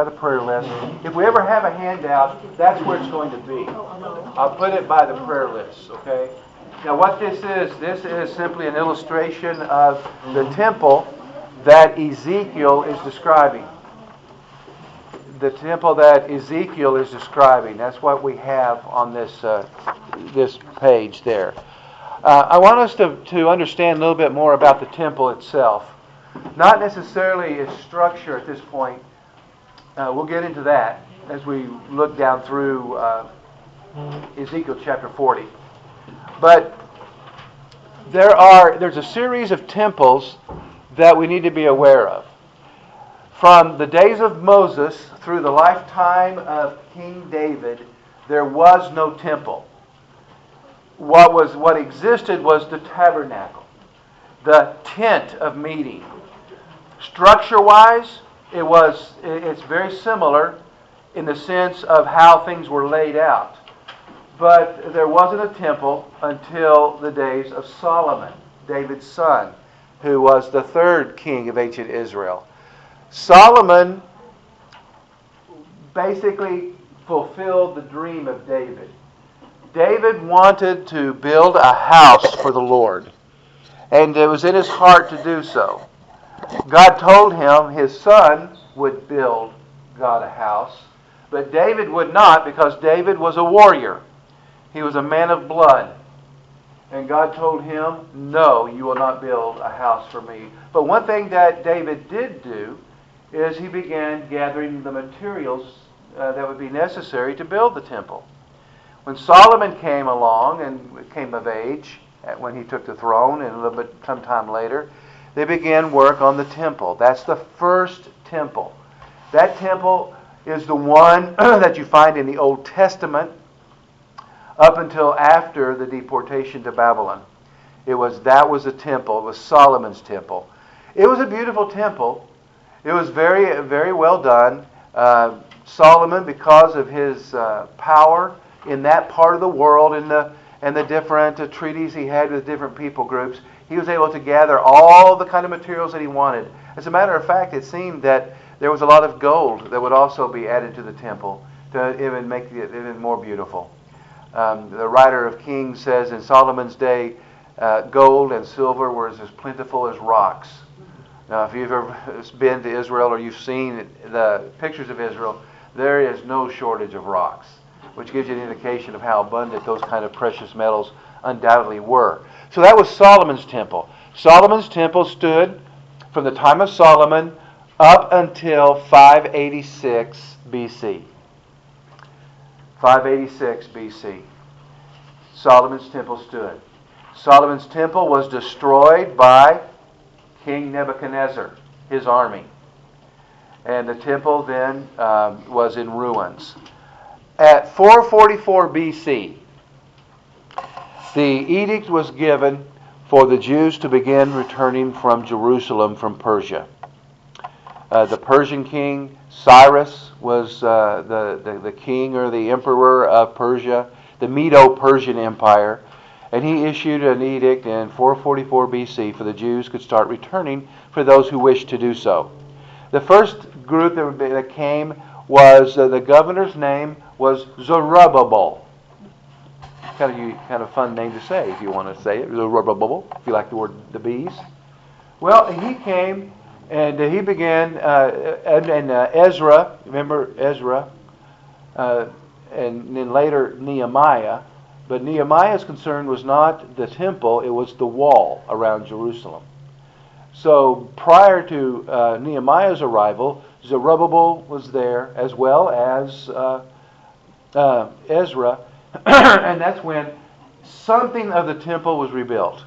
the prayer list. If we ever have a handout, that's where it's going to be. I'll put it by the prayer list, okay? Now what this is simply an illustration of the temple that Ezekiel is describing. The temple that Ezekiel is describing. That's what we have on this page there. I want us to understand a little bit more about the temple itself. Not necessarily its structure at this point. We'll get into that as we look down through Ezekiel chapter 40. But there's a series of temples that we need to be aware of. From the days of Moses through the lifetime of King David, there was no temple. What existed was the tabernacle, the tent of meeting. Structure-wise, it's very similar in the sense of how things were laid out. But there wasn't a temple until the days of Solomon, David's son, who was the third king of ancient Israel. Solomon basically fulfilled the dream of David. David wanted to build a house for the Lord, and it was in his heart to do so. God told him his son would build God a house, but David would not, because David was a warrior. He was a man of blood. And God told him, no, you will not build a house for me. But one thing that David did do is he began gathering the materials that would be necessary to build the temple. When Solomon came along and came of age, when he took the throne, and a little bit sometime later, they began work on the temple. That's the first temple. That temple is the one that you find in the Old Testament up until after the deportation to Babylon. That was a temple. It was Solomon's temple. It was a beautiful temple. It was very, very well done. Solomon, because of his power in that part of the world and the different treaties he had with different people groups, he was able to gather all the kind of materials that he wanted. As a matter of fact, it seemed that there was a lot of gold that would also be added to the temple to even make it even more beautiful. The writer of Kings says in Solomon's day, gold and silver were as plentiful as rocks. Now, if you've ever been to Israel or you've seen the pictures of Israel, there is no shortage of rocks, which gives you an indication of how abundant those kind of precious metals undoubtedly were. So that was Solomon's temple. Solomon's temple stood from the time of Solomon up until 586 BC. 586 BC. Solomon's temple stood. Solomon's temple was destroyed by King Nebuchadnezzar, his army. And the temple then was in ruins. At 444 BC, the edict was given for the Jews to begin returning from Jerusalem from Persia. The Persian king Cyrus was the king or the emperor of Persia, the Medo-Persian Empire, and he issued an edict in 444 BC for the Jews could start returning for those who wished to do so. The first group that came was the governor's name was Zerubbabel. Kind of fun name to say if you want to say it, Zerubbabel, if you like the bees. Well, he came and he began, and Ezra, remember Ezra, and then later Nehemiah. But Nehemiah's concern was not the temple, it was the wall around Jerusalem. So prior to Nehemiah's arrival, Zerubbabel was there as well as Ezra, and that's when something of the temple was rebuilt.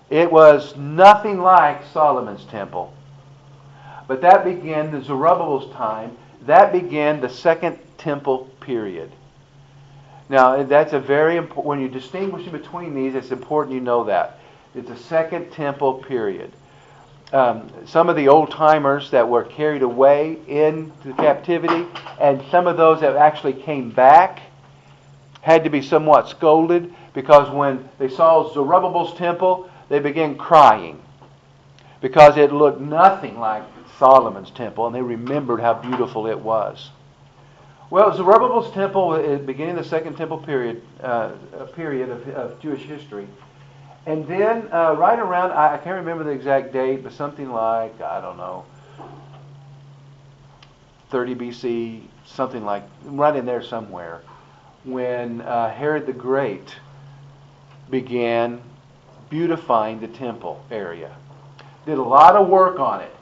It was nothing like Solomon's temple. But that began the Zerubbabel's time. That began the Second Temple period. Now, that's a very important, when you're distinguishing between these, it's important you know that. It's a Second Temple period. Some of the old-timers that were carried away into captivity, and some of those that actually came back, had to be somewhat scolded, because when they saw Zerubbabel's temple, they began crying. because it looked nothing like Solomon's temple, and they remembered how beautiful it was. Well, Zerubbabel's temple, at the beginning of the Second Temple period, a period of Jewish history. And then right around, I can't remember the exact date, but something like, I don't know, 30 BC, something like, right in there somewhere, when Herod the Great began beautifying the temple area. Did a lot of work on it.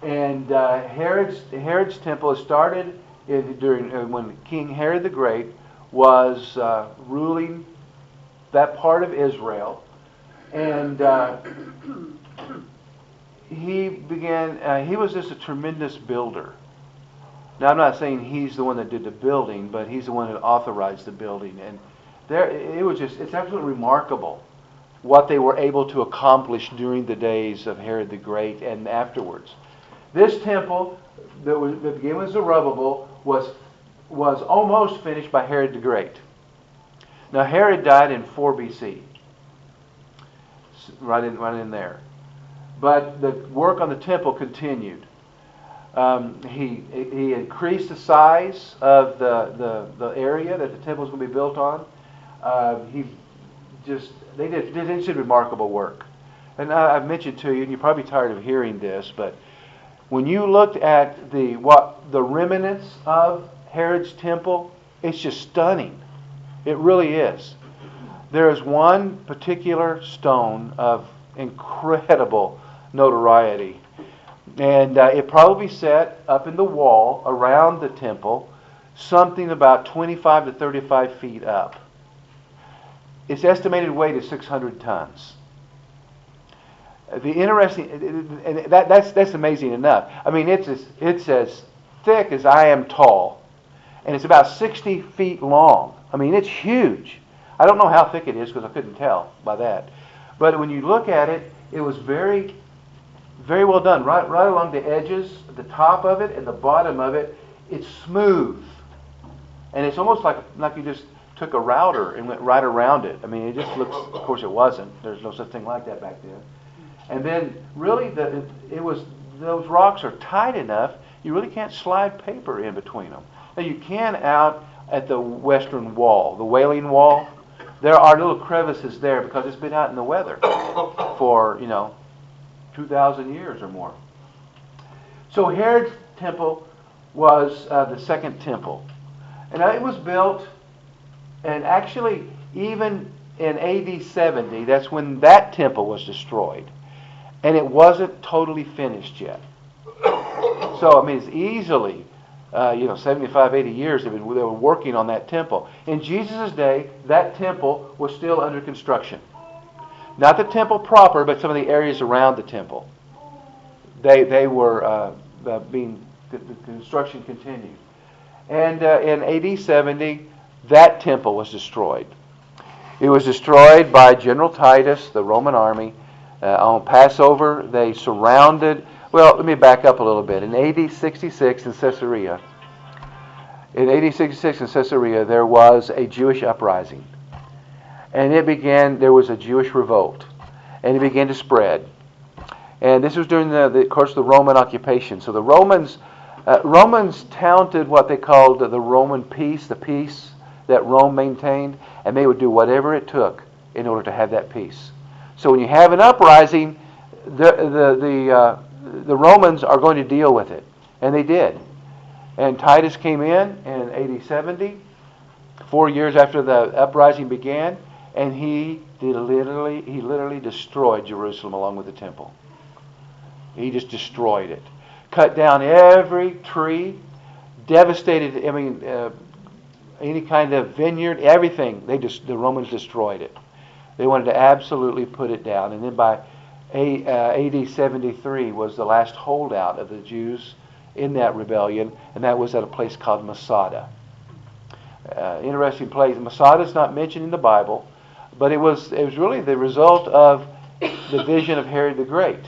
And Herod's temple started during when King Herod the Great was ruling that part of Israel, and he began. He was just a tremendous builder. Now, I'm not saying he's the one that did the building, but he's the one that authorized the building. And it's absolutely remarkable what they were able to accomplish during the days of Herod the Great and afterwards. This temple that began with Zerubbabel was almost finished by Herod the Great. Now, Herod died in 4 BC, right in there. But the work on the temple continued. He increased the size of the area that the temple was going to be built on. They did remarkable work. And I've mentioned to you, and you're probably tired of hearing this, but when you looked at the remnants of Herod's temple, it's just stunning. It really is. There is one particular stone of incredible notoriety. And it probably set up in the wall around the temple, something about 25 to 35 feet up. Its estimated weight is 600 tons. The interesting, and that's amazing enough. I mean, it's as thick as I am tall, and it's about 60 feet long. I mean, it's huge. I don't know how thick it is because I couldn't tell by that. But when you look at it, it was very, very well done. Right along the edges, the top of it and the bottom of it, it's smooth, and it's almost like you just took a router and went right around it. I mean, it just looks. Of course, it wasn't. There's no such thing like that back then. And then, really, those rocks are tight enough you really can't slide paper in between them. Now, you can out at the western wall, the Wailing Wall. There are little crevices there because it's been out in the weather for 2,000 years or more. So Herod's temple was the second temple, and it was built, and actually even in AD 70, that's when that temple was destroyed. And it wasn't totally finished yet. So, I mean, it's easily, 75, 80 years they were working on that temple. In Jesus' day, that temple was still under construction. Not the temple proper, but some of the areas around the temple. They were the construction continued. And in AD 70, that temple was destroyed. It was destroyed by General Titus, the Roman army. On Passover, they surrounded. Well, let me back up a little bit. In AD 66 in Caesarea, there was a Jewish uprising. And there was a Jewish revolt. And it began to spread. And this was during of course, the Roman occupation. So the Romans touted what they called the Roman peace, the peace that Rome maintained, and they would do whatever it took in order to have that peace. So when you have an uprising, the Romans are going to deal with it, and they did. And Titus came in AD 70, 4 years after the uprising began, and he literally destroyed Jerusalem along with the temple. He just destroyed it, cut down every tree, devastated. Any kind of vineyard, everything. The Romans destroyed it. They wanted to absolutely put it down. And then by AD 73 was the last holdout of the Jews in that rebellion, and that was at a place called Masada. Interesting place. Masada is not mentioned in the Bible, but it was really the result of the vision of Herod the Great.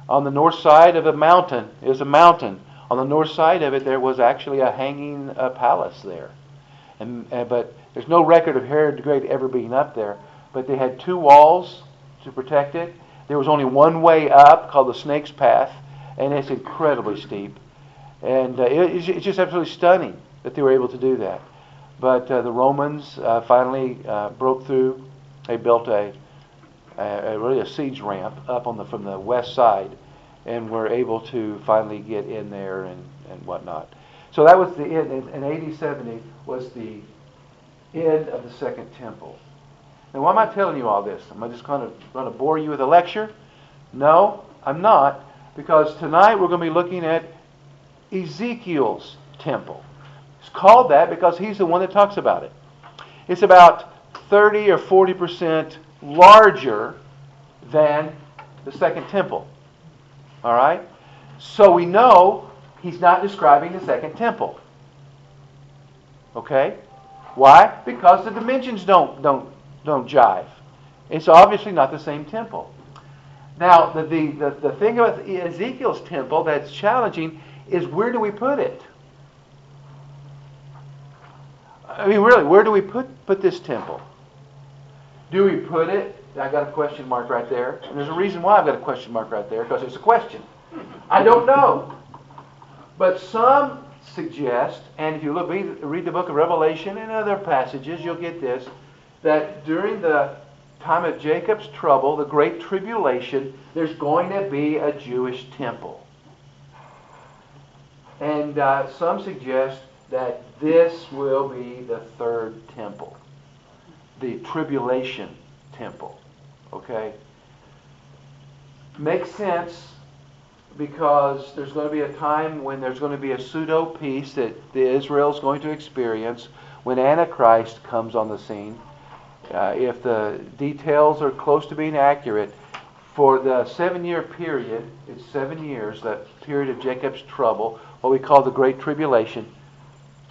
On the north side of a mountain, it was a mountain. On the north side of it, there was actually a hanging palace there. But there's no record of Herod the Great ever being up there. But they had 2 walls to protect it, There was only one way up, called the Snake's Path, and it's incredibly steep. And it's just absolutely stunning that they were able to do that. But the Romans finally broke through. They built really a siege ramp up from the west side, and were able to finally get in there and whatnot. So that was the end. In AD 70 was the end of the Second Temple. Now, why am I telling you all this? Am I just going to bore you with a lecture? No, I'm not, because tonight we're going to be looking at Ezekiel's temple. It's called that because he's the one that talks about it. It's about 30 or 40% larger than the Second Temple. All right? So we know he's not describing the Second Temple. Okay? Why? Because the dimensions don't jive. It's obviously not the same temple. Now, the thing about Ezekiel's temple that's challenging is, where do we put it? I mean, really, where do we put this temple? Do we put it? I got a question mark right there. And there's a reason why I've got a question mark right there, because it's a question. I don't know. But some suggest, and if you read the book of Revelation and other passages, you'll get this, that during the time of Jacob's trouble, the Great Tribulation, there's going to be a Jewish temple. And some suggest that this will be the third temple, the tribulation temple. Okay? Makes sense, because there's going to be a time when there's going to be a pseudo-peace that Israel's going to experience when Antichrist comes on the scene. If the details are close to being accurate, for the 7-year period, it's 7 years, that period of Jacob's trouble, what we call the Great Tribulation,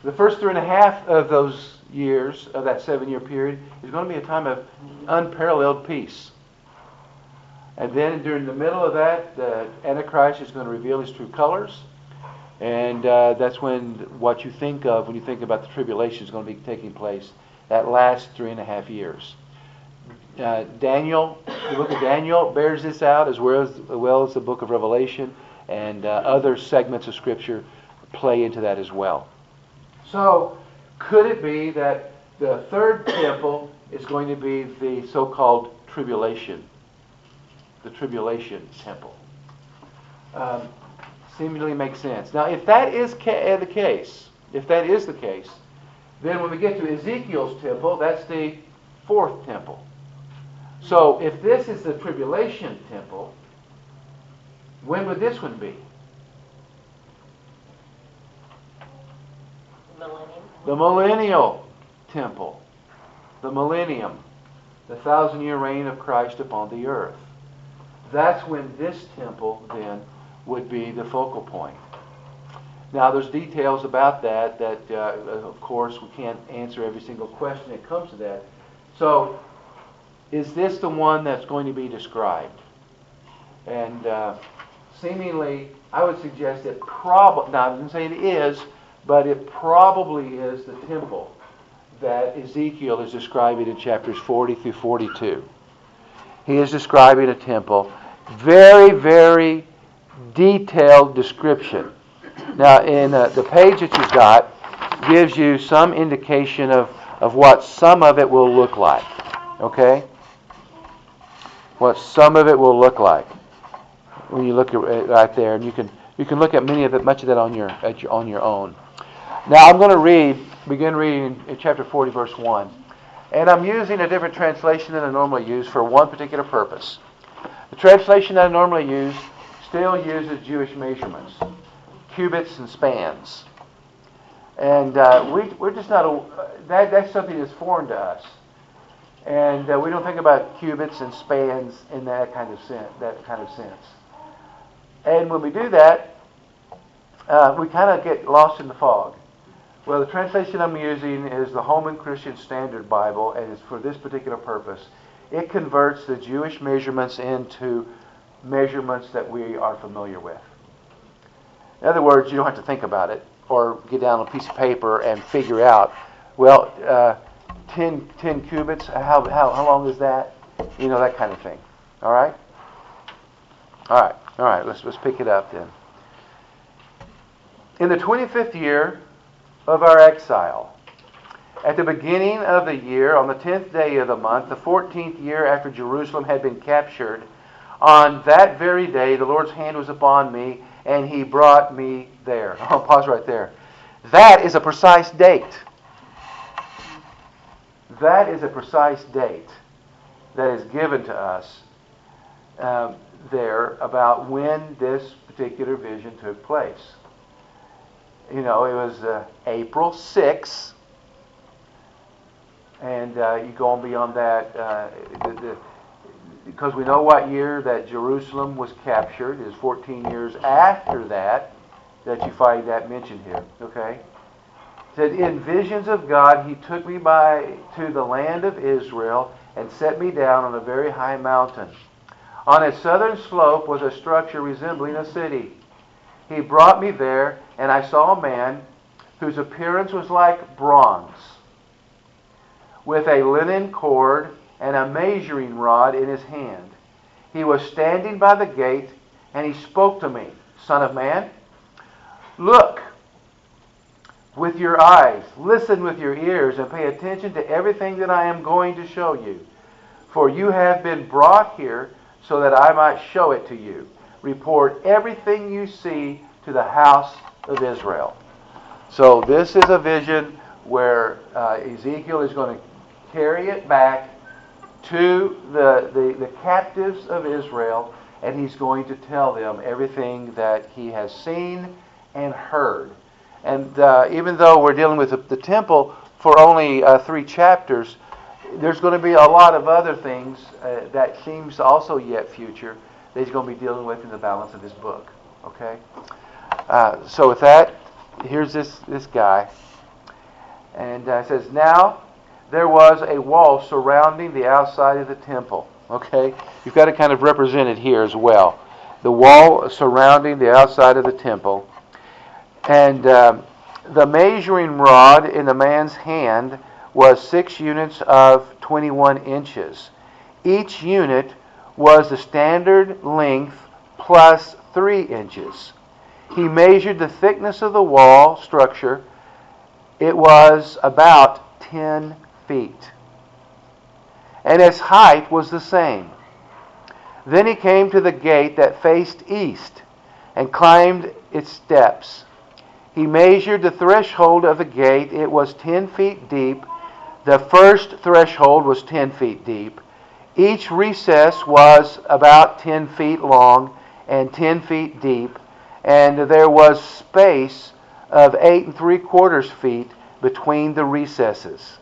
the first 3.5 of those years, of that 7-year period, is going to be a time of unparalleled peace. And then during the middle of that, the Antichrist is going to reveal his true colors. And that's when what you think of when you think about the tribulation is going to be taking place, that last 3.5 years. Daniel, the book of Daniel bears this out, as well as the book of Revelation, and other segments of Scripture play into that as well. So, could it be that the third temple is going to be the so-called tribulation? The tribulation temple. Seemingly makes sense. Now, if that is the case, then when we get to Ezekiel's temple, that's the fourth temple. So, if this is the tribulation temple, when would this one be? The millennial temple. The millennium. The 1,000-year reign of Christ upon the earth. That's when this temple, then, would be the focal point. Now, there's details about that of course, we can't answer every single question that comes to that. So, is this the one that's going to be described? And seemingly, I would suggest that probably, now I didn't say it is, but it probably is the temple that Ezekiel is describing in chapters 40 through 42. He is describing a temple. Very, very detailed description. Now, in the page that you've got gives you some indication of what some of it will look like. Okay? What some of it will look like when you look at it right there, and you can look at much of that on your own. Now, I'm going to begin reading in chapter 40, verse 1. And I'm using a different translation than I normally use for one particular purpose. The translation that I normally use still uses Jewish measurements, cubits and spans. And we're just not, that's something that's foreign to us. And we don't think about cubits and spans in that kind of sense. And when we do that, we kind of get lost in the fog. Well, the translation I'm using is the Holman Christian Standard Bible, and it's for this particular purpose. It converts the Jewish measurements into measurements that we are familiar with. In other words, you don't have to think about it or get down on a piece of paper and figure out, well, 10 cubits, how long is that? You know, that kind of thing. All right? All right. Let's pick it up then. In the 25th year of our exile, at the beginning of the year, on the 10th day of the month, the 14th year after Jerusalem had been captured, on that very day the Lord's hand was upon me, and He brought me there. I'll pause right there. That is a precise date. That is a precise date that is given to us there about when this particular vision took place. It was April 6th. And you go on beyond that, because we know what year that Jerusalem was captured. It is 14 years after that you find that mentioned here. Okay? It said, in visions of God, He took me to the land of Israel and set me down on a very high mountain. On its southern slope was a structure resembling a city. He brought me there, and I saw a man whose appearance was like bronze, with a linen cord and a measuring rod in his hand. He was standing by the gate, and he spoke to me, Son of man, look with your eyes, listen with your ears, and pay attention to everything that I am going to show you. For you have been brought here so that I might show it to you. Report everything you see to the house of Israel. So this is a vision where Ezekiel is going to carry it back to the captives of Israel, and he's going to tell them everything that he has seen and heard. And even though we're dealing with the temple for only 3 chapters, there's going to be a lot of other things that seems also yet future that he's going to be dealing with in the balance of his book. Okay? So with that, here's this guy. And it says, now there was a wall surrounding the outside of the temple. Okay? You've got to kind of represent it here as well. The wall surrounding the outside of the temple. And the measuring rod in the man's hand was 6 units of 21 inches. Each unit was the standard length plus 3 inches. He measured the thickness of the wall structure. It was about 10 feet. And its height was the same. Then he came to the gate that faced east and climbed its steps. He measured the threshold of the gate. It was 10 feet deep. The first threshold was 10 feet deep. Each recess was about 10 feet long and 10 feet deep. And there was space of 8 3/4 feet between the recesses.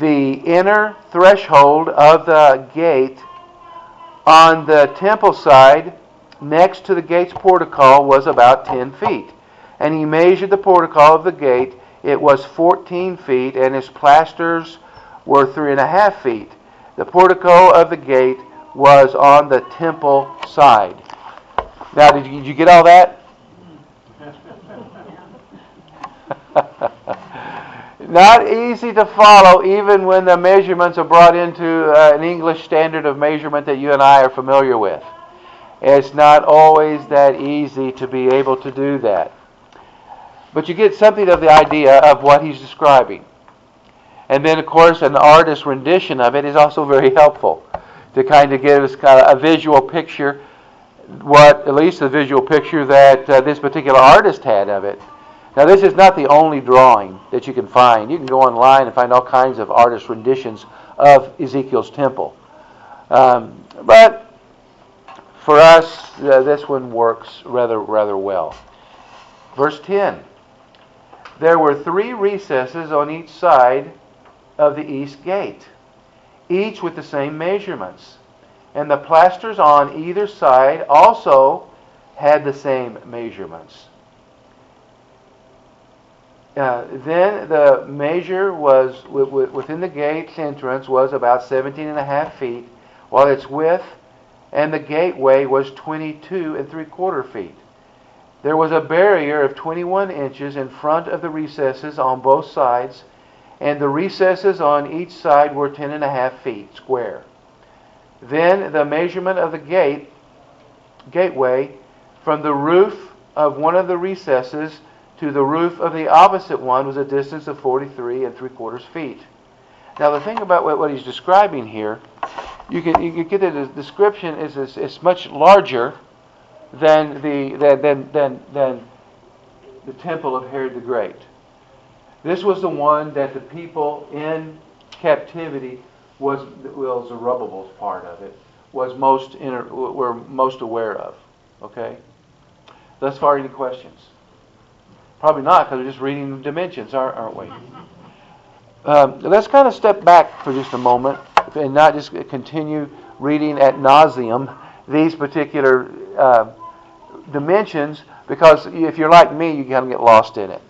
The inner threshold of the gate on the temple side next to the gate's portico was about 10 feet. And he measured the portico of the gate. It was 14 feet, and its plasters were 3.5 feet. The portico of the gate was on the temple side. Now, did you get all that? Not easy to follow, even when the measurements are brought into an English standard of measurement that you and I are familiar with. It's not always that easy to be able to do that. But you get something of the idea of what he's describing. And then, of course, an artist's rendition of it is also very helpful to kind of give us kind of a visual picture, at least the visual picture that this particular artist had of it. Now, this is not the only drawing that you can find. You can go online and find all kinds of artist renditions of Ezekiel's temple. But for us, this one works rather well. Verse 10. There were 3 recesses on each side of the east gate, each with the same measurements. And the plasters on either side also had the same measurements. Then the measure was within the gate's entrance was about 17.5 feet, while its width and the gateway was 22 3/4 feet. There was a barrier of 21 inches in front of the recesses on both sides, and the recesses on each side were 10.5 feet square. Then the measurement of the gate gateway from the roof of one of the recesses to the roof of the opposite one was a distance of 43 3/4 feet. Now the thing about what he's describing here, you can get that the description is much larger than the temple of Herod the Great. This was the one that the people in captivity Zerubbabel's part of it were most aware of. Okay. Thus far, any questions? Probably not, because we're just reading the dimensions, aren't we? Let's kind of step back for just a moment and not just continue reading ad nauseum these particular dimensions, because if you're like me, you kind of get lost in it.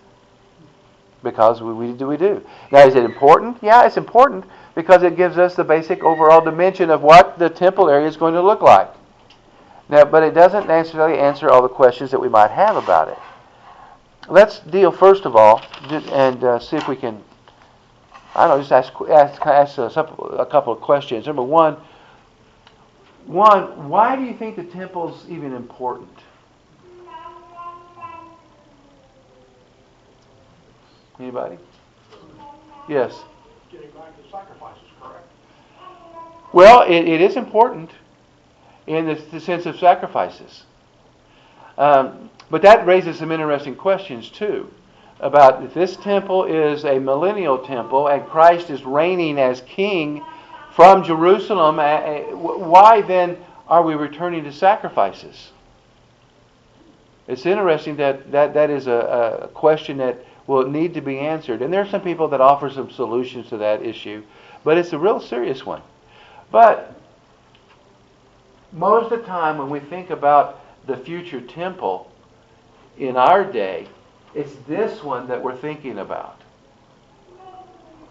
Because we do. Now, is it important? Yeah, it's important because it gives us the basic overall dimension of what the temple area is going to look like. Now, but it doesn't necessarily answer all the questions that we might have about it. Let's deal first of all and see if we can, just ask a couple of questions. Number one, why do you think the temple's even important? Anybody? Yes. Getting back to sacrifices, correct? Well, it is important in the sense of sacrifices. But that raises some interesting questions too, about if this temple is a millennial temple and Christ is reigning as king from Jerusalem, why then are we returning to sacrifices? It's interesting that is a question that will need to be answered. And there are some people that offer some solutions to that issue, but it's a real serious one. But most of the time when we think about the future temple in our day, it's this one that we're thinking about.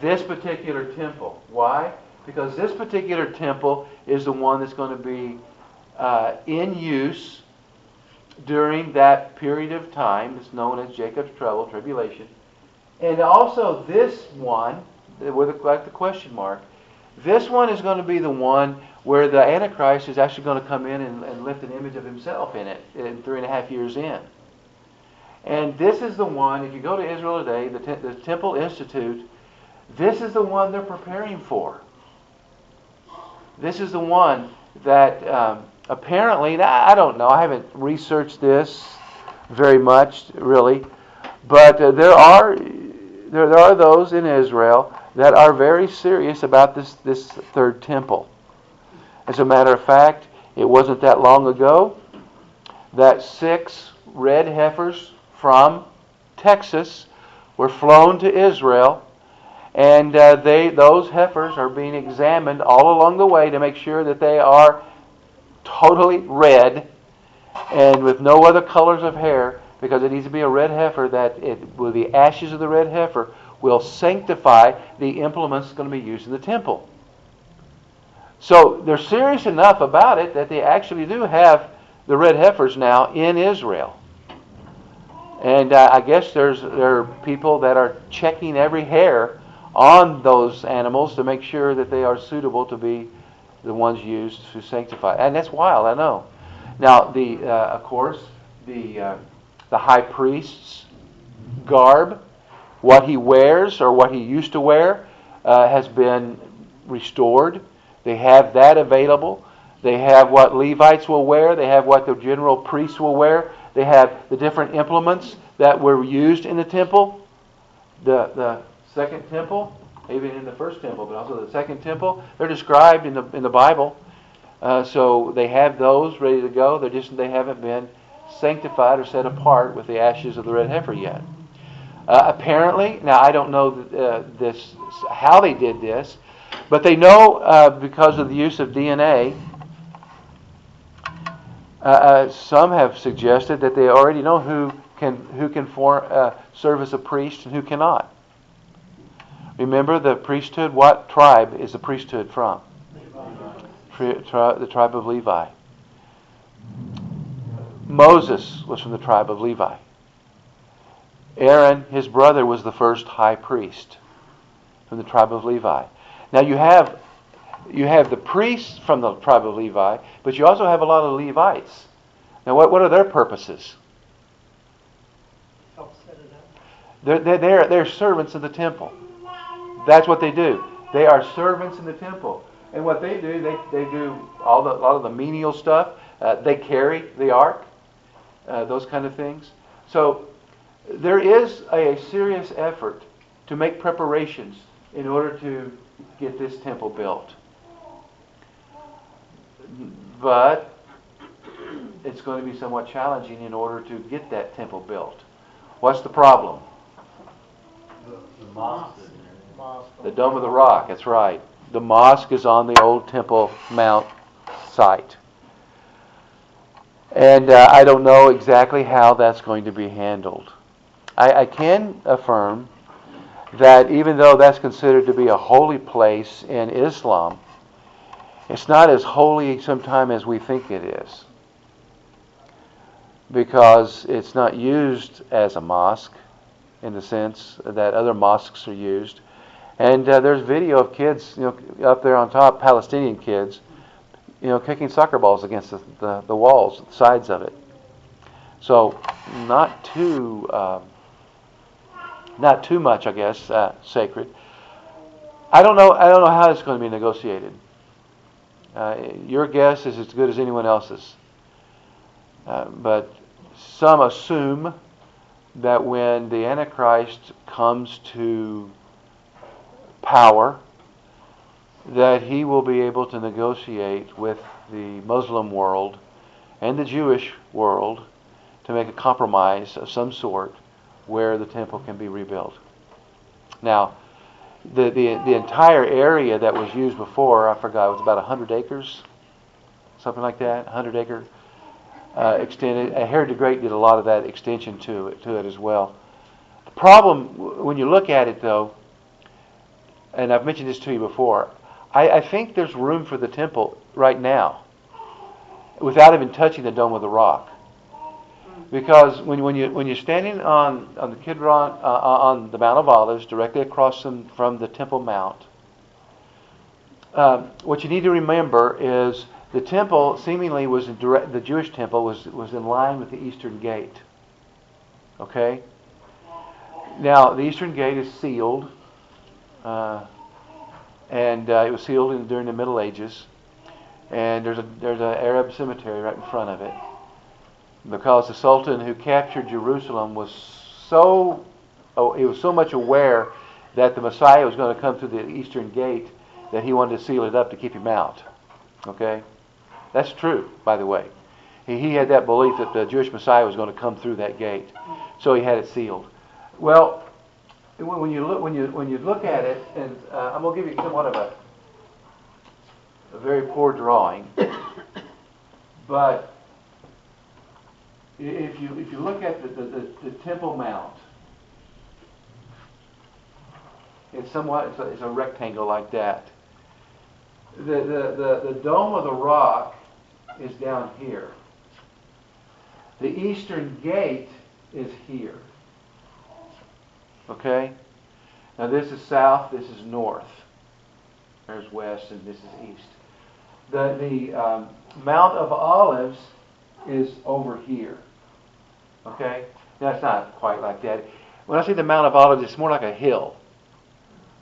This particular temple. Why? Because this particular temple is the one that's going to be in use during that period of time. It's known as Jacob's trouble, tribulation. And also this one, like the question mark, this one is going to be the one where the Antichrist is actually going to come in and lift an image of himself in it 3.5 years in. And this is the one, if you go to Israel today, the Temple Institute, this is the one they're preparing for. This is the one that apparently, I don't know, I haven't researched this very much, really, but there are those in Israel that are very serious about this third temple. As a matter of fact, it wasn't that long ago that 6 red heifers from Texas were flown to Israel, and those heifers are being examined all along the way to make sure that they are totally red and with no other colors of hair, because it needs to be a red heifer with the ashes of the red heifer will sanctify the implements that's going to be used in the temple. So they're serious enough about it that they actually do have the red heifers now in Israel. And I guess there are people that are checking every hair on those animals to make sure that they are suitable to be the ones used to sanctify. And that's wild, I know. Now, of course, the high priest's garb, what he wears or what he used to wear, has been restored. They have that available. They have what Levites will wear. They have what the general priests will wear. They have the different implements that were used in the temple. The second temple, even in the first temple, but also the second temple, they're described in the Bible. So they have those ready to go. They haven't been sanctified or set apart with the ashes of the red heifer yet. Apparently, now I don't know how they did this, but they know because of the use of DNA. Some have suggested that they already know who can serve as a priest and who cannot. Remember the priesthood. What tribe is the priesthood from? The tribe of Levi. Moses was from the tribe of Levi. Aaron, his brother, was the first high priest from the tribe of Levi. Now you have the priests from the tribe of Levi, but you also have a lot of Levites Now, what are their purposes? Help set it up. They're servants of the temple. That's what they do. They are servants in the temple. And what they do, they do a lot of the menial stuff. They carry the ark, those kind of things. So there is a serious effort to make preparations in order to get this temple built. But it's going to be somewhat challenging in order to get that temple built. What's the problem? The mosque. The Dome of the Rock, that's right. The mosque is on the old Temple Mount site. And I don't know exactly how that's going to be handled. I can affirm that even though that's considered to be a holy place in Islam, it's not as holy sometimes as we think it is. Because it's not used as a mosque in the sense that other mosques are used. And there's video of kids, up there on top, Palestinian kids, kicking soccer balls against the walls, the sides of it. So not too much, I guess, sacred. I don't know how it's going to be negotiated. Your guess is as good as anyone else's. But some assume that when the Antichrist comes to power, that he will be able to negotiate with the Muslim world and the Jewish world to make a compromise of some sort where the temple can be rebuilt. Now, the entire area that was used before, I forgot, it was about 100 acres, something like that, 100 acre extended. Herod the Great did a lot of that extension to it as well. The problem, when you look at it though, and I've mentioned this to you before, I think there's room for the temple right now without even touching the Dome of the Rock. Because when you're standing on the Kidron, on the Mount of Olives, directly across from the Temple Mount, what you need to remember is the temple seemingly was the Jewish temple was in line with the Eastern Gate. Okay. Now the Eastern Gate is sealed, and it was sealed during the Middle Ages. And there's an Arab cemetery right in front of it, because the Sultan who captured Jerusalem was so much aware that the Messiah was going to come through the Eastern Gate that he wanted to seal it up to keep him out. Okay? That's true, by the way. He had that belief that the Jewish Messiah was going to come through that gate, so he had it sealed. Well, when you look at it, and I'm going to give you somewhat of a very poor drawing, but if you look at the Temple Mount, it's a rectangle like that. The Dome of the Rock is down here. The Eastern Gate is here. Okay? Now this is south, this is north. There's west, and this is east. The Mount of Olives is over here. Okay? Now it's not quite like that. When I say the Mount of Olives, it's more like a hill.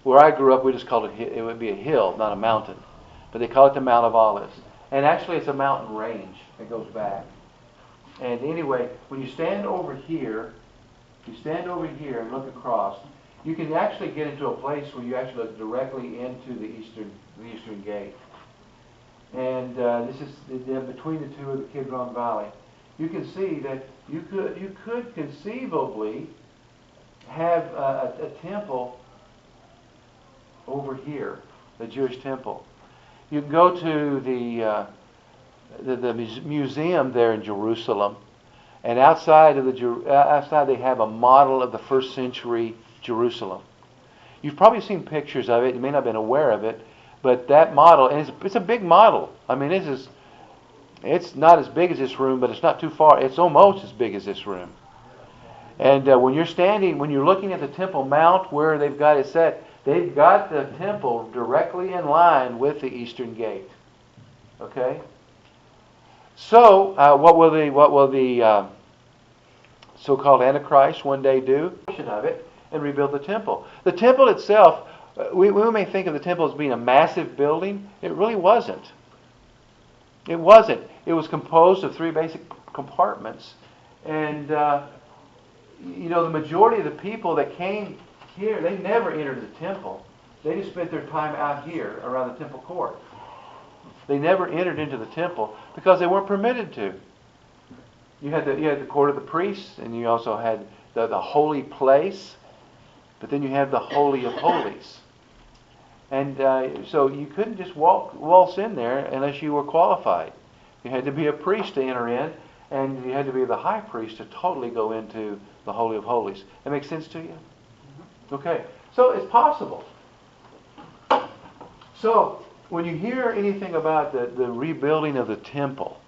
Where I grew up, we just called it would be a hill, not a mountain. But they call it the Mount of Olives. And actually it's a mountain range that goes back. And anyway, when you stand over here and look across, you can actually get into a place where you actually look directly into the Eastern Gate. And this is between the two of the Kidron Valley. You can see that you could conceivably have a temple over here, the Jewish temple. You can go to the museum there in Jerusalem, and outside they have a model of the first century Jerusalem. You've probably seen pictures of it. You may not have been aware of it, but that model, and it's a big model. I mean, it's not as big as this room, but it's not too far. It's almost as big as this room. And when you're looking at the Temple Mount where they've got it set, they've got the temple directly in line with the Eastern Gate. Okay? So, what will the so-called Antichrist one day do? Of it and rebuild the temple. The temple itself, we may think of the temple as being a massive building. It really wasn't. It wasn't. It was composed of 3 basic compartments, and the majority of the people that came here, they never entered the temple. They just spent their time out here around the temple court. They never entered into the temple because they weren't permitted to. You had the court of the priests, and you also had the holy place, but then you have the Holy of Holies. And so you couldn't just waltz in there unless you were qualified. You had to be a priest to enter in, and you had to be the high priest to totally go into the Holy of Holies. That makes sense to you? Okay. So it's possible. So when you hear anything about the rebuilding of the temple,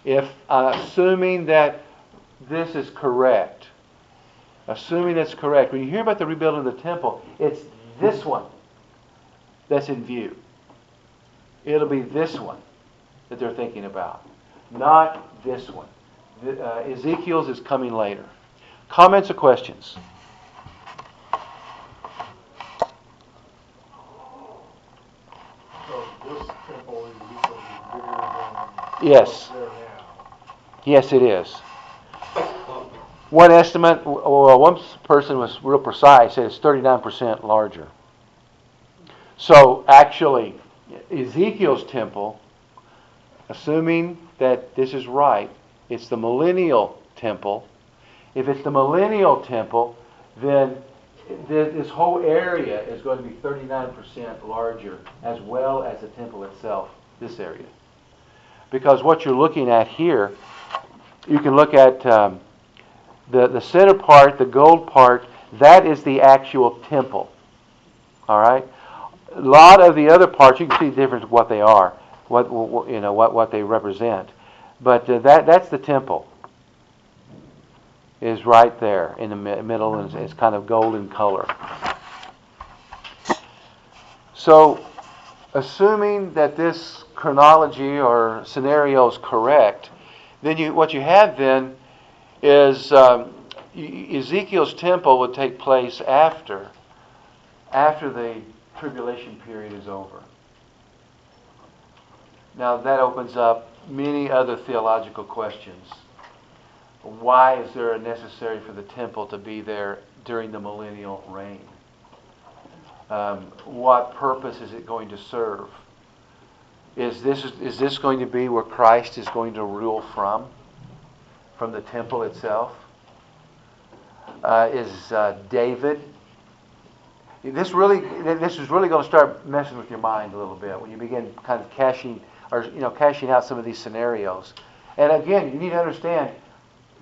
if assuming that this is correct, when you hear about the rebuilding of the temple, it's this one that's in view. It'll be this one that they're thinking about, not this one. Ezekiel's is coming later. Comments or questions? So this temple in Ezekiel is bigger than Yes. what's there now. Yes, it is. One estimate, or one person was real precise, said it's 39% larger. So actually, Ezekiel's temple, assuming that this is right, it's the millennial temple. If it's the millennial temple, then this whole area is going to be 39% larger, as well as the temple itself, this area. Because what you're looking at here, you can look at the center part, the gold part, that is the actual temple. All right? A lot of the other parts, you can see the difference of what they are, what they represent. But that's the temple. Is right there in the middle, and it's kind of golden color. So, assuming that this chronology or scenario is correct, then what you have then is Ezekiel's temple would take place after the tribulation period is over. Now that opens up many other theological questions. Why is there necessary for the temple to be there during the millennial reign? What purpose is it going to serve? Is this going to be where Christ is going to rule from the temple itself? Is David? This is really going to start messing with your mind a little bit when you begin kind of cashing out some of these scenarios. And again, you need to understand,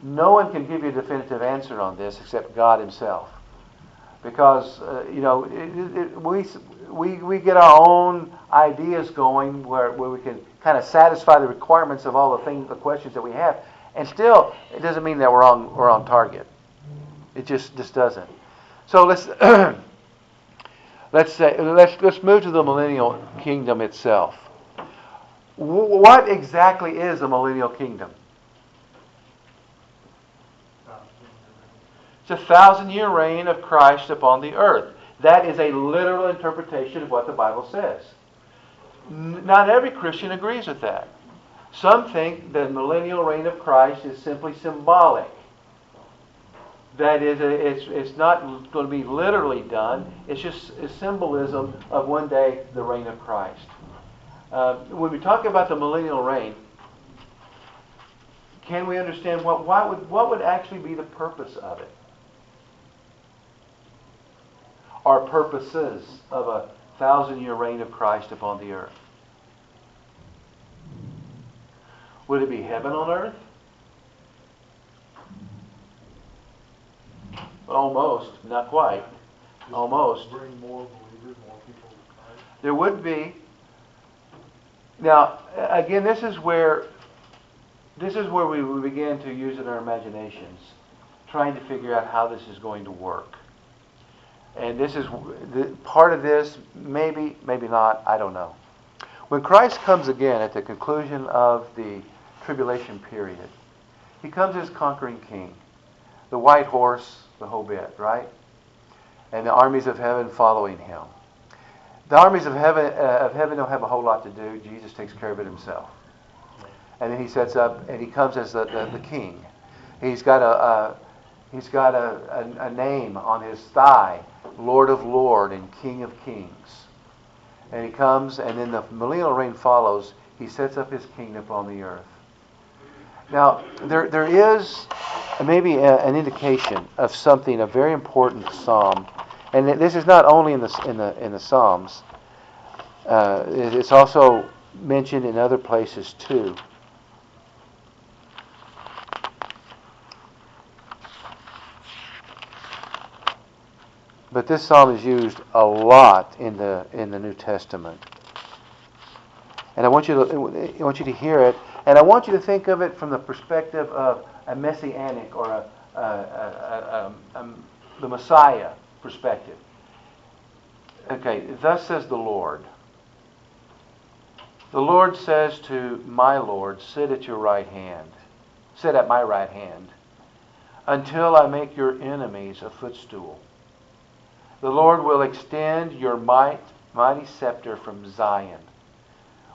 no one can give you a definitive answer on this except God Himself, because we get our own ideas going where we can kind of satisfy the requirements of all the questions that we have, and still it doesn't mean that we're on target. It just doesn't. So let's move to the millennial kingdom itself. What exactly is a millennial kingdom? It's a 1,000-year reign of Christ upon the earth. That is a literal interpretation of what the Bible says. Not every Christian agrees with that. Some think the millennial reign of Christ is simply symbolic. That is, it's not going to be literally done. It's just a symbolism of one day the reign of Christ. When we talk about the millennial reign, can we understand what would actually be the purpose of it? Or purposes of a 1,000-year reign of Christ upon the earth? Would it be heaven on earth? Almost, not quite. Almost. Bring more believers, more people to Christ. There would be. Now, again, this is where we begin to use in our imaginations, trying to figure out how this is going to work. And this is part of this, maybe not, I don't know. When Christ comes again at the conclusion of the tribulation period, He comes as conquering king. The white horse, the whole bit, right? And the armies of heaven following Him. The armies of heaven don't have a whole lot to do. Jesus takes care of it Himself. And then He sets up, and He comes as the king. He's got a name on His thigh, Lord of Lords and King of Kings. And He comes, and then the millennial reign follows. He sets up His kingdom upon the earth. Now, there is maybe an indication of something, a very important psalm, and this is not only in the Psalms. It's also mentioned in other places too. But this psalm is used a lot in the New Testament, and I want you to hear it, and I want you to think of it from the perspective of a messianic or the Messiah perspective. Okay, thus says the Lord. The Lord says to my Lord, sit at your right hand, sit at my right hand, until I make your enemies a footstool. The Lord will extend your mighty scepter from Zion.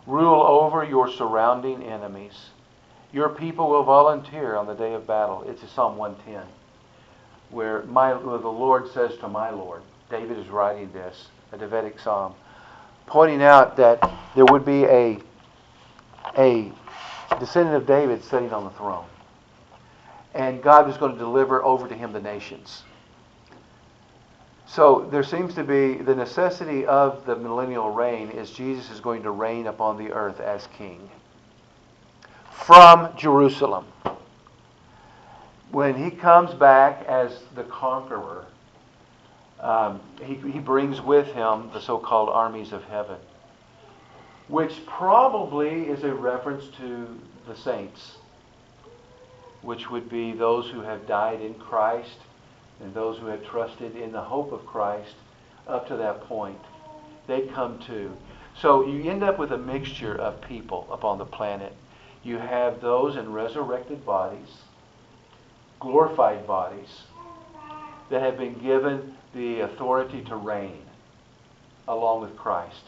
Rule over your surrounding enemies. Your people will volunteer on the day of battle. It's Psalm 110, where the Lord says to my Lord. David is writing this, a Davidic psalm, pointing out that there would be a descendant of David sitting on the throne. And God was going to deliver over to him the nations. So there seems to be the necessity of the millennial reign is Jesus is going to reign upon the earth as king from Jerusalem. When He comes back as the conqueror, he brings with Him the so-called armies of heaven, which probably is a reference to the saints, which would be those who have died in Christ and those who have trusted in the hope of Christ up to that point. They come too. So you end up with a mixture of people upon the planet. You have those in resurrected bodies, glorified bodies, that have been given the authority to reign along with Christ.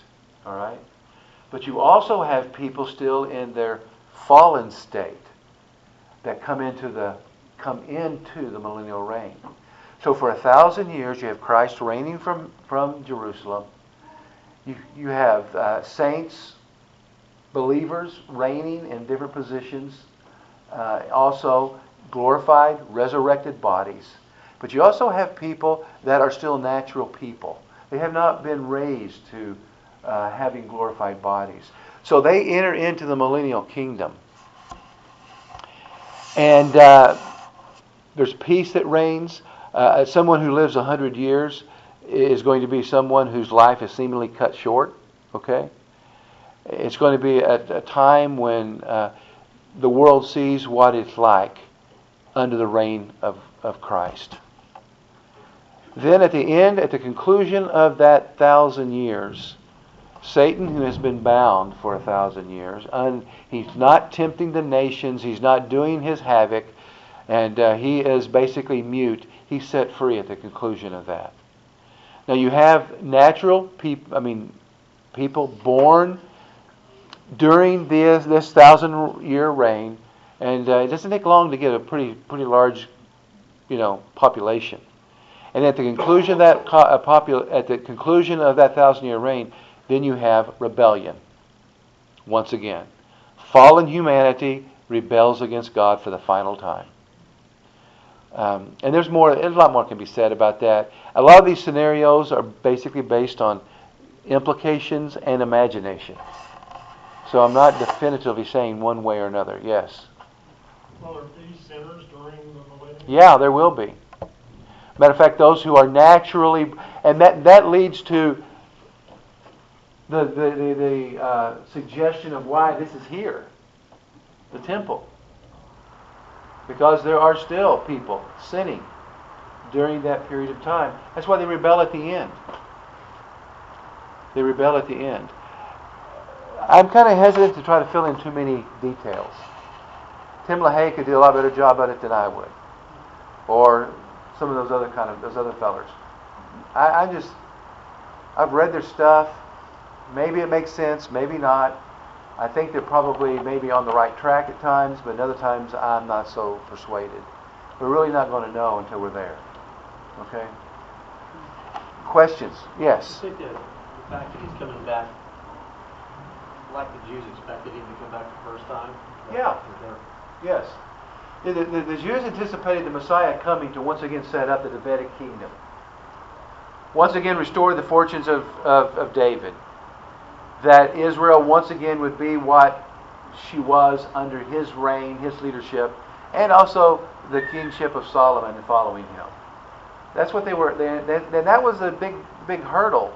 All right? But you also have people still in their fallen state that come into the millennial reign. So for 1,000 years you have Christ reigning from Jerusalem. You have saints, believers reigning in different positions. Also glorified, resurrected bodies. But you also have people that are still natural people. They have not been raised to having glorified bodies. So they enter into the millennial kingdom. And there's peace that reigns. Someone who lives 100 years is going to be someone whose life is seemingly cut short. Okay? It's going to be a time when the world sees what it's like under the reign of Christ. Then at the conclusion of that 1,000 years, Satan, who has been bound for 1,000 years, he's not tempting the nations, he's not doing his havoc, and he is basically mute. He's set free at the conclusion of that. Now you have natural people born during this 1,000-year reign, and it doesn't take long to get a pretty large, population. And at the conclusion of that at the conclusion of that 1,000-year reign, then you have rebellion. Once again, fallen humanity rebels against God for the final time. And there's a lot more can be said about that. A lot of these scenarios are basically based on implications and imagination. So I'm not definitively saying one way or another. Yes? Well, are these sinners during the millennium? Yeah, there will be. Matter of fact, those who are naturally, and that leads to the suggestion of why this is here, the temple. Because there are still people sinning during that period of time. That's why they rebel at the end. They rebel at the end. I'm kind of hesitant to try to fill in too many details. Tim LaHaye could do a lot better job at it than I would, or some of those other fellers. I've read their stuff. Maybe it makes sense, maybe not. I think they're probably maybe on the right track at times, but other times I'm not so persuaded. We're really not going to know until we're there. Okay? Questions? Yes. I think that the fact that he's coming back, like the Jews expected him to come back the first time. Yeah. Yes. The Jews anticipated the Messiah coming to once again set up the Davidic kingdom. Once again restore the fortunes of David. That Israel once again would be what she was under his reign, his leadership, and also the kingship of Solomon and following him. That's what they were. That was a big hurdle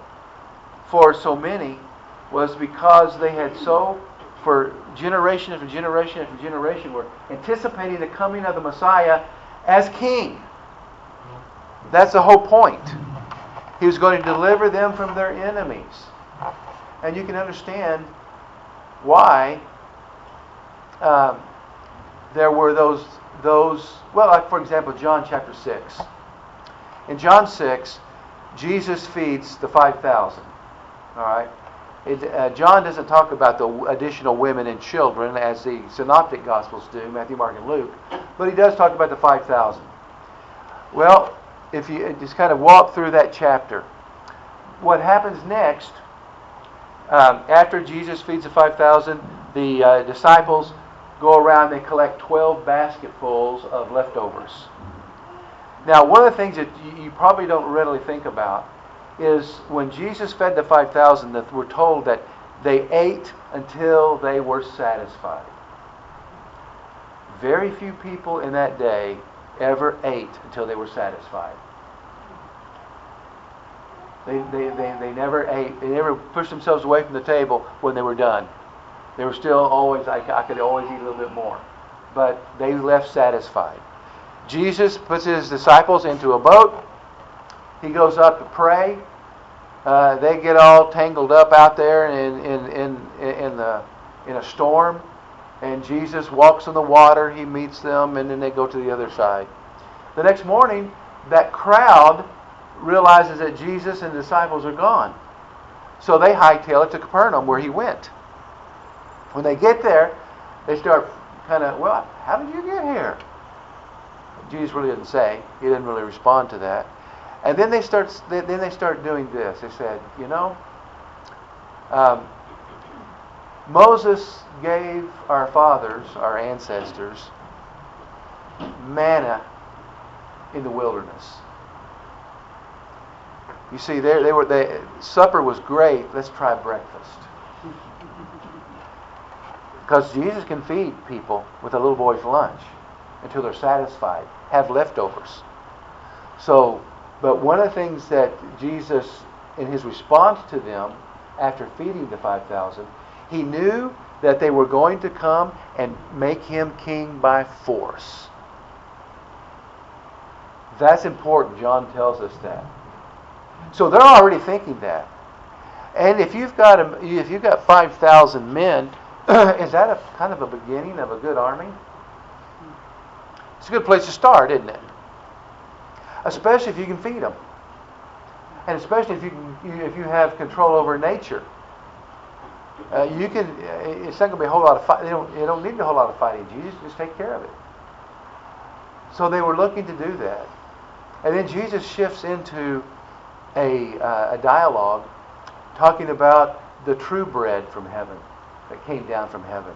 for so many, was because they had for generation after generation after generation, were anticipating the coming of the Messiah as king. That's the whole point. He was going to deliver them from their enemies. And you can understand why there were those. Well, like for example, John chapter 6. In John 6, Jesus feeds the 5,000. All right. John doesn't talk about the additional women and children as the synoptic gospels do, Matthew, Mark, and Luke, but he does talk about the 5,000. Well, if you just kind of walk through that chapter, what happens next? After Jesus feeds the 5,000, the disciples go around, they collect 12 basketfuls of leftovers. Now, one of the things that you probably don't readily think about is when Jesus fed the 5,000, that we're told that they ate until they were satisfied. Very few people in that day ever ate until they were satisfied. They never ate. They never pushed themselves away from the table when they were done. They were still always, I could always eat a little bit more. But they left satisfied. Jesus puts his disciples into a boat. He goes up to pray. They get all tangled up out there in a storm. And Jesus walks on the water. He meets them, and then they go to the other side. The next morning, that crowd realizes that Jesus and the disciples are gone. So they hightail it to Capernaum, where he went. When they get there, they start kind of, well, how did you get here? Jesus really didn't say. He didn't really respond to that. And then they start doing this. They said, Moses gave our fathers, our ancestors, manna in the wilderness. You see, supper was great. Let's try breakfast. Because Jesus can feed people with a little boy's lunch until they're satisfied, have leftovers. So, but one of the things that Jesus, in his response to them after feeding the 5,000, he knew that they were going to come and make him king by force. That's important. John tells us that. So they're already thinking that. And if you've got 5,000 men, is that a kind of a beginning of a good army? It's a good place to start, isn't it? Especially if you can feed them, and especially if you have control over nature. You can. It's not going to be a whole lot of fight. You don't need a whole lot of fighting. Jesus just take care of it. So they were looking to do that, and then Jesus shifts into a dialogue talking about the true bread from heaven that came down from heaven.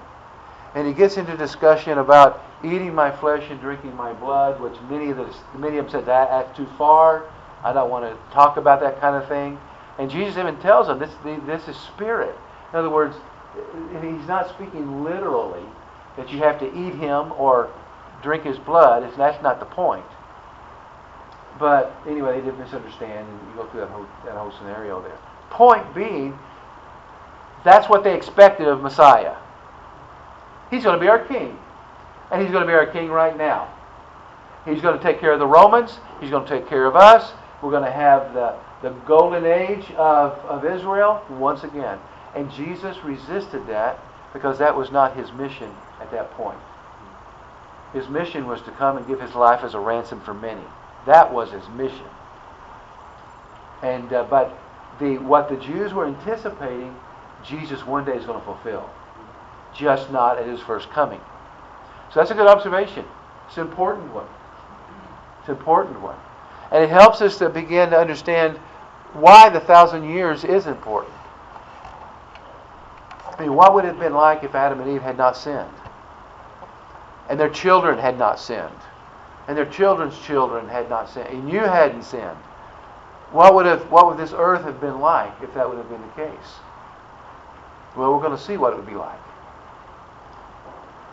And he gets into discussion about eating my flesh and drinking my blood, which many of them said that's too far. I don't want to talk about that kind of thing. And Jesus even tells them this is spirit. In other words, he's not speaking literally that you have to eat him or drink his blood. That's not the point. But anyway, they did misunderstand, and you go through that whole scenario there. Point being, that's what they expected of Messiah. He's going to be our king. And he's going to be our king right now. He's going to take care of the Romans. He's going to take care of us. We're going to have the golden age of Israel once again. And Jesus resisted that because that was not his mission at that point. His mission was to come and give his life as a ransom for many. That was his mission. And but what the Jews were anticipating, Jesus one day is going to fulfill. Just not at his first coming. So that's a good observation. It's an important one. It's an important one. And it helps us to begin to understand why the 1,000 years is important. I mean, what would it have been like if Adam and Eve had not sinned? And their children had not sinned? And their children's children had not sinned? And you hadn't sinned? What would this earth have been like if that would have been the case? Well, we're going to see what it would be like.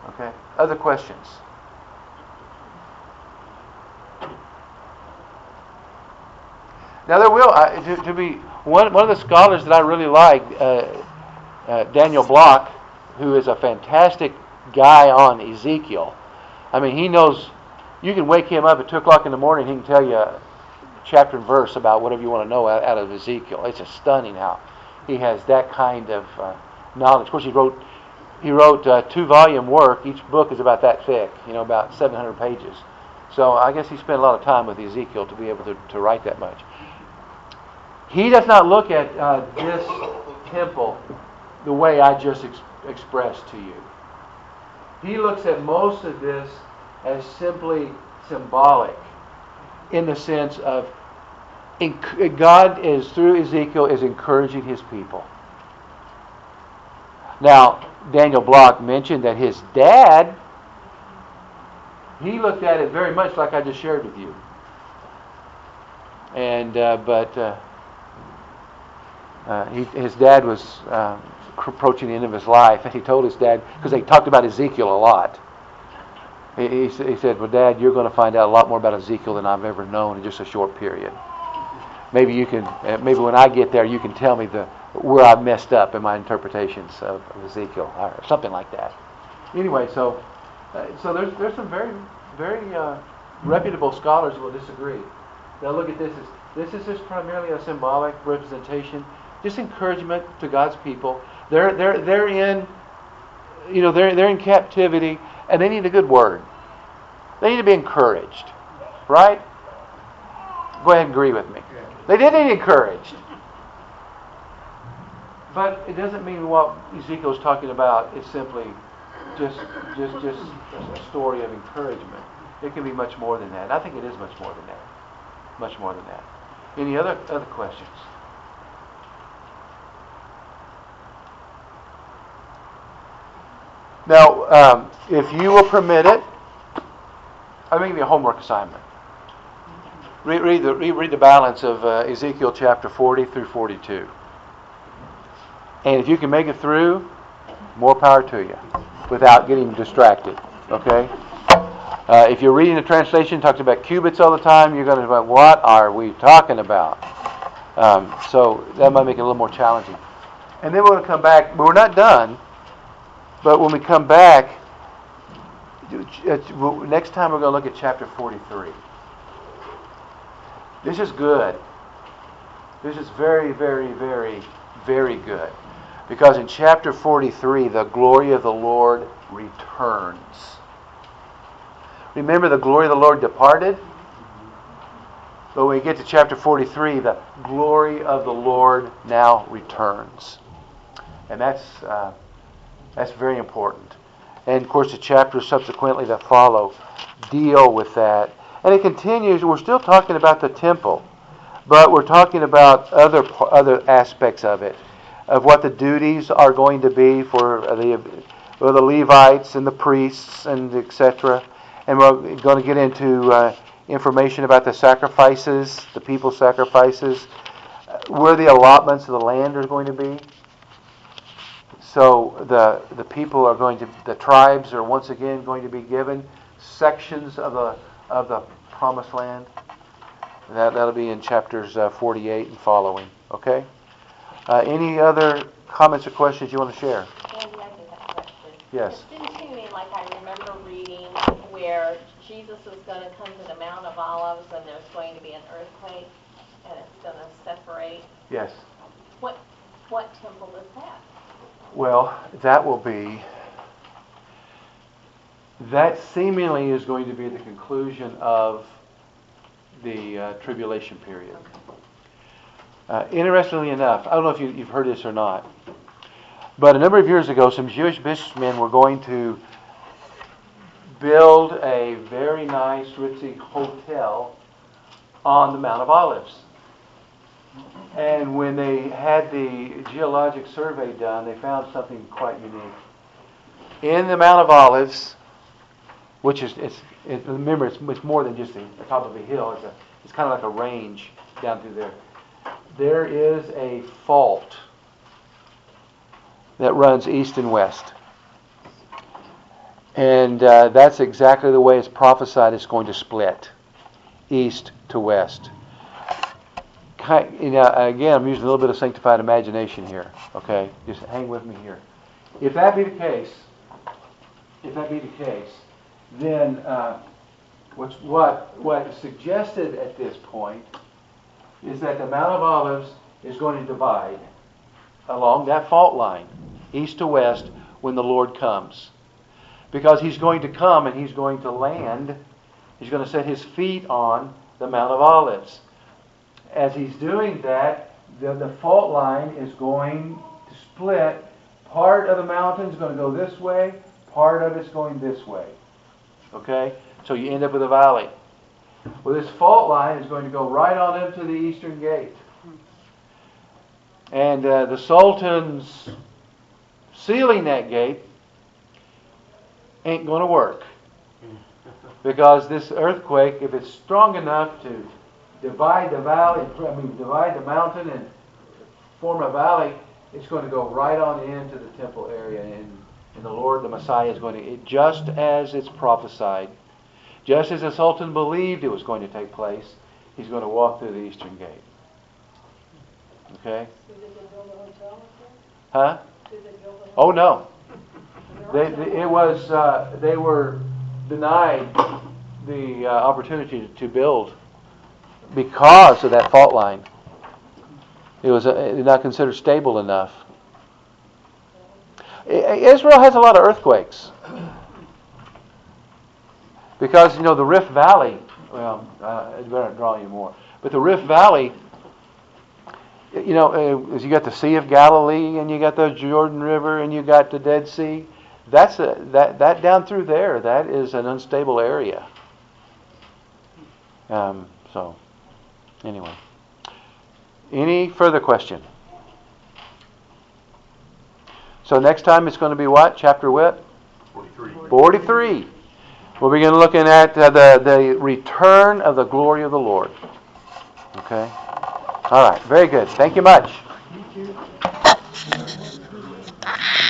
Okay? Other questions? Now there will to be one of the scholars that I really like, Daniel Block, who is a fantastic guy on Ezekiel. I mean, he knows. You can wake him up at 2 o'clock in the morning. He can tell you chapter and verse about whatever you want to know out of Ezekiel. It's just stunning how he has that kind of knowledge. Of course, he wrote 2-volume work. Each book is about that thick, about 700 pages. So I guess he spent a lot of time with Ezekiel to be able to write that much. He does not look at this temple the way I just expressed to you. He looks at most of this as simply symbolic, in the sense of God is, through Ezekiel, is encouraging his people. Now, Daniel Block mentioned that his dad, he looked at it very much like I just shared with you. And his dad was approaching the end of his life, and he told his dad, because they talked about Ezekiel a lot. He said, "Well, Dad, you're going to find out a lot more about Ezekiel than I've ever known in just a short period. Maybe you can. Maybe when I get there, you can tell me where I've messed up in my interpretations of Ezekiel, or something like that." Anyway, so there's some very reputable scholars who will disagree. They'll look at this is just primarily a symbolic representation, just encouragement to God's people. They're in they're in captivity. And they need a good word. They need to be encouraged. Right? Go ahead and agree with me. They did need encouraged. But it doesn't mean what Ezekiel is talking about is simply just a story of encouragement. It can be much more than that. And I think it is much more than that. Much more than that. Any other questions? Now, if you will permit it, I'm going to give you a homework assignment. Read the balance of Ezekiel chapter 40 through 42. And if you can make it through, more power to you, without getting distracted. Okay? If you're reading the translation, it talks about cubits all the time, you're going to go, what are we talking about? So that might make it a little more challenging. And then we're going to come back, but we're not done. But when we come back, next time we're going to look at chapter 43. This is good. This is very, very, very, very good. Because in chapter 43, the glory of the Lord returns. Remember, the glory of the Lord departed? But when we get to chapter 43, the glory of the Lord now returns. And that's very important. And of course the chapters subsequently that follow deal with that. And it continues, we're still talking about the temple, but we're talking about other aspects of it, of what the duties are going to be for the Levites and the priests and etc. And we're going to get into information about the sacrifices, the people's sacrifices, where the allotments of the land are going to be. So the people are the tribes are once again going to be given sections of the promised land. That'll be in chapters 48 and following. Okay. Any other comments or questions you want to share? Andy, I just have a question. Yes. It didn't seem to me like I remember reading where Jesus is going to come to the Mount of Olives and there's going to be an earthquake and it's going to separate. Yes. What temple is that? Well, that seemingly is going to be the conclusion of the tribulation period. Interestingly enough, I don't know if you've heard this or not, but a number of years ago, some Jewish businessmen were going to build a very nice, ritzy hotel on the Mount of Olives. And when they had the geologic survey done, they found something quite unique. In the Mount of Olives, which is, remember, it's more than just the top of a hill. It's kind of like a range down through there. There is a fault that runs east and west. And that's exactly the way it's prophesied it's going to split, east to west. Again, I'm using a little bit of sanctified imagination here. Okay, just hang with me here. If that be the case, then what is suggested at this point is that the Mount of Olives is going to divide along that fault line, east to west, when the Lord comes. Because He's going to come and He's going to land, He's going to set His feet on the Mount of Olives. As He's doing that, the fault line is going to split. Part of the mountain is going to go this way, part of it's going this way. Okay? So you end up with a valley. Well, this fault line is going to go right on into the eastern gate. And the Sultan's sealing that gate ain't going to work. Because this earthquake, if it's strong enough to divide the mountain and form a valley, it's going to go right on into the temple area. And the Lord, the Messiah, is going to, just as it's prophesied, just as the Sultan believed it was going to take place, he's going to walk through the eastern gate. Okay? Did they build a hotel? Huh? Did they build a hotel? Oh no. They were denied the opportunity to build because of that fault line. It was not considered stable enough. Israel has a lot of earthquakes because the Rift Valley. Well, I better not draw any more. But the Rift Valley, as you got the Sea of Galilee and you got the Jordan River and you got the Dead Sea. That down through there, that is an unstable area. So, anyway. Any further question? So next time it's going to be what? Chapter what? 43. 43. We'll begin looking at the return of the glory of the Lord. Okay? All right. Very good. Thank you much. Thank you.